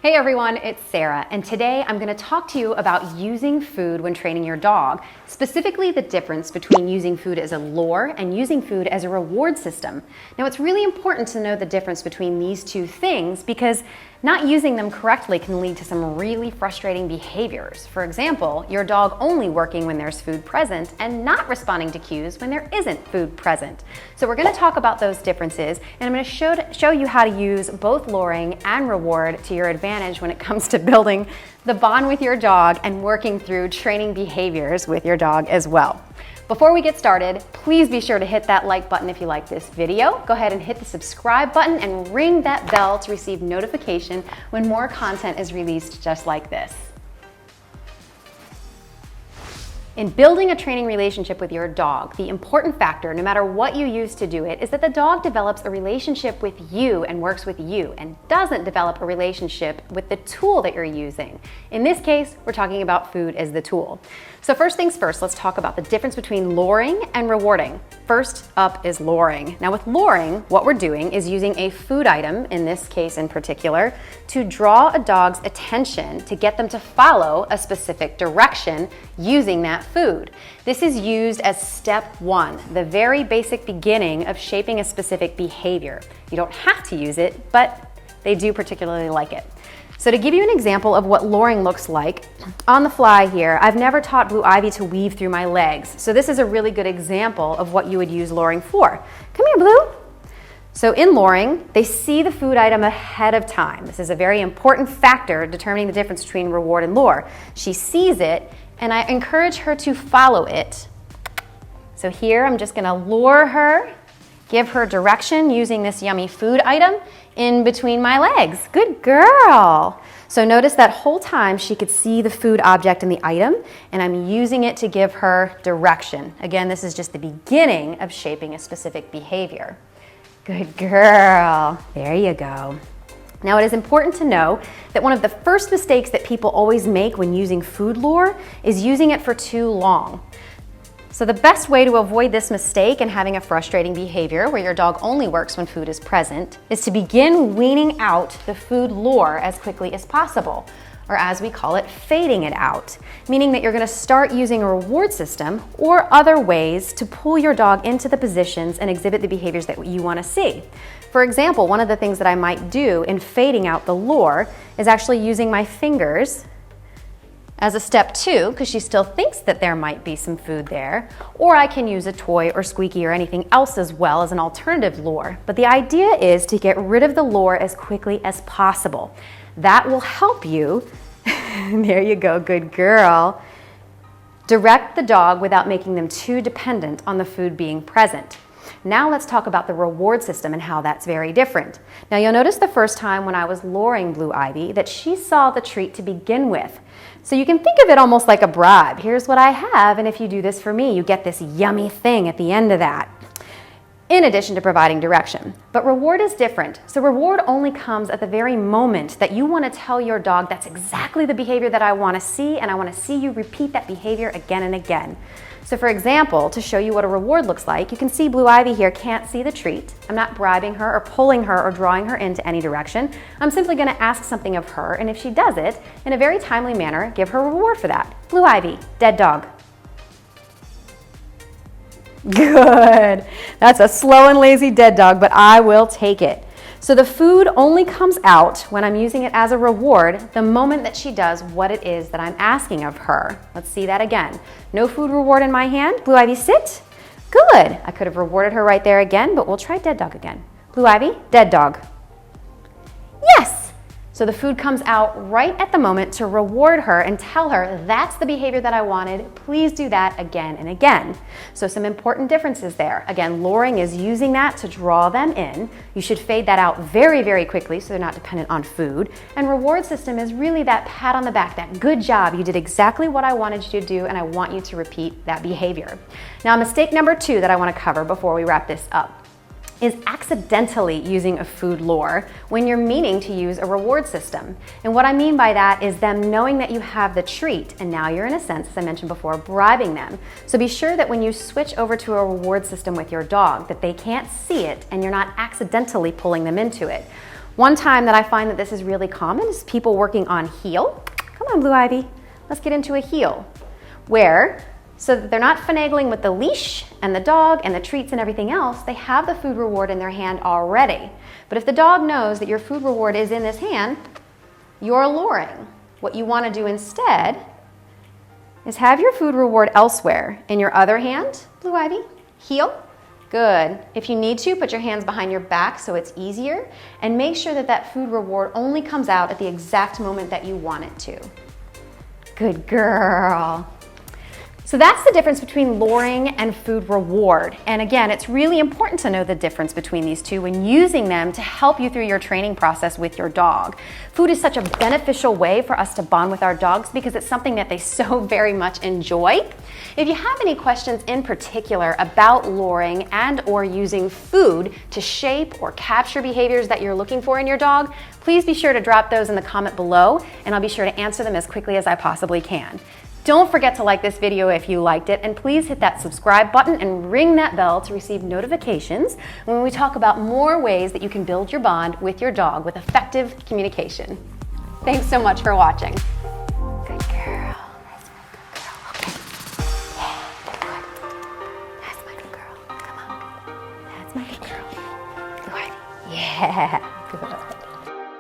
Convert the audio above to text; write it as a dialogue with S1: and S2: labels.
S1: Hey everyone, it's Sarah, and today I'm going to talk to you about using food when training your dog, specifically the difference between using food as a lure and using food as a reward system. Now, it's really important to know the difference between these two things because not using them correctly can lead to some really frustrating behaviors. For example, your dog only working when there's food present and not responding to cues when there isn't food present. So we're going to talk about those differences, and I'm going to show you how to use both luring and reward to your advantage when it comes to building the bond with your dog and working through training behaviors with your dog as well. Before we get started, please be sure to hit that like button if you like this video. Go ahead and hit the subscribe button and ring that bell to receive notification when more content is released just like this. In building a training relationship with your dog, the important factor, no matter what you use to do it, is that the dog develops a relationship with you and works with you and doesn't develop a relationship with the tool that you're using. In this case, we're talking about food as the tool. So first things first, let's talk about the difference between luring and rewarding. First up is luring. Now with luring, what we're doing is using a food item, in this case in particular, to draw a dog's attention to get them to follow a specific direction using that food. This is used as step one, the very basic beginning of shaping a specific behavior. You don't have to use it, but they do particularly like it. So to give you an example of what luring looks like, on the fly here, I've never taught Blue Ivy to weave through my legs. So this is a really good example of what you would use luring for. Come here, Blue. So in luring, they see the food item ahead of time. This is a very important factor determining the difference between reward and lure. She sees it, and I encourage her to follow it. So here, I'm just gonna lure her, give her direction using this yummy food item in between my legs. Good girl. So notice that whole time she could see the food object in the item, and I'm using it to give her direction. Again, this is just the beginning of shaping a specific behavior. Good girl. There you go. Now, it is important to know that one of the first mistakes that people always make when using food lure is using it for too long. So the best way to avoid this mistake and having a frustrating behavior where your dog only works when food is present is to begin weaning out the food lure as quickly as possible, or as we call it, fading it out, meaning that you're going to start using a reward system or other ways to pull your dog into the positions and exhibit the behaviors that you want to see. For example, one of the things that I might do in fading out the lure is actually using my fingers as a step two, because she still thinks that there might be some food there, or I can use a toy or squeaky or anything else as well as an alternative lure. But the idea is to get rid of the lure as quickly as possible. That will help you, there you go, good girl, direct the dog without making them too dependent on the food being present. Now let's talk about the reward system and how that's very different. Now you'll notice the first time when I was luring Blue Ivy that she saw the treat to begin with. So you can think of it almost like a bribe. Here's what I have, and if you do this for me, you get this yummy thing at the end of that, in addition to providing direction. But reward is different. So reward only comes at the very moment that you want to tell your dog that's exactly the behavior that I want to see, and I want to see you repeat that behavior again and again. So for example, to show you what a reward looks like, you can see Blue Ivy here can't see the treat. I'm not bribing her or pulling her or drawing her into any direction. I'm simply going to ask something of her, and if she does it, in a very timely manner, give her a reward for that. Blue Ivy, dead dog. Good. That's a slow and lazy dead dog, but I will take it. So the food only comes out when I'm using it as a reward the moment that she does what it is that I'm asking of her. Let's see that again. No food reward in my hand. Blue Ivy, sit. Good. I could have rewarded her right there again, but we'll try dead dog again. Blue Ivy, dead dog. Yes. So the food comes out right at the moment to reward her and tell her that's the behavior that I wanted. Please do that again and again. So some important differences there. Again, luring is using that to draw them in. You should fade that out very, very quickly so they're not dependent on food. And reward system is really that pat on the back, that good job. You did exactly what I wanted you to do, and I want you to repeat that behavior. Now, mistake number two that I want to cover before we wrap this up is accidentally using a food lure when you're meaning to use a reward system. And what I mean by that is them knowing that you have the treat, and now you're in a sense, as I mentioned before, bribing them. So be sure that when you switch over to a reward system with your dog, that they can't see it and you're not accidentally pulling them into it. One time that I find that this is really common is people working on heel. Come on, Blue Ivy. Let's get into a heel. Where, so that they're not finagling with the leash and the dog and the treats and everything else, they have the food reward in their hand already. But if the dog knows that your food reward is in this hand, you're luring. What you want to do instead is have your food reward elsewhere. In your other hand, Blue Ivy, heel. Good. If you need to, put your hands behind your back so it's easier, and make sure that that food reward only comes out at the exact moment that you want it to. Good girl. So that's the difference between luring and food reward. And again, it's really important to know the difference between these two when using them to help you through your training process with your dog. Food is such a beneficial way for us to bond with our dogs because it's something that they so very much enjoy. If you have any questions in particular about luring and or using food to shape or capture behaviors that you're looking for in your dog, please be sure to drop those in the comment below, and I'll be sure to answer them as quickly as I possibly can. Don't forget to like this video if you liked it, and please hit that subscribe button and ring that bell to receive notifications when we talk about more ways that you can build your bond with your dog with effective communication. Thanks so much for watching. Good girl. That's my good girl. Okay. Yeah, that's my good girl. Come on. That's my good girl. Good. Yeah. Good.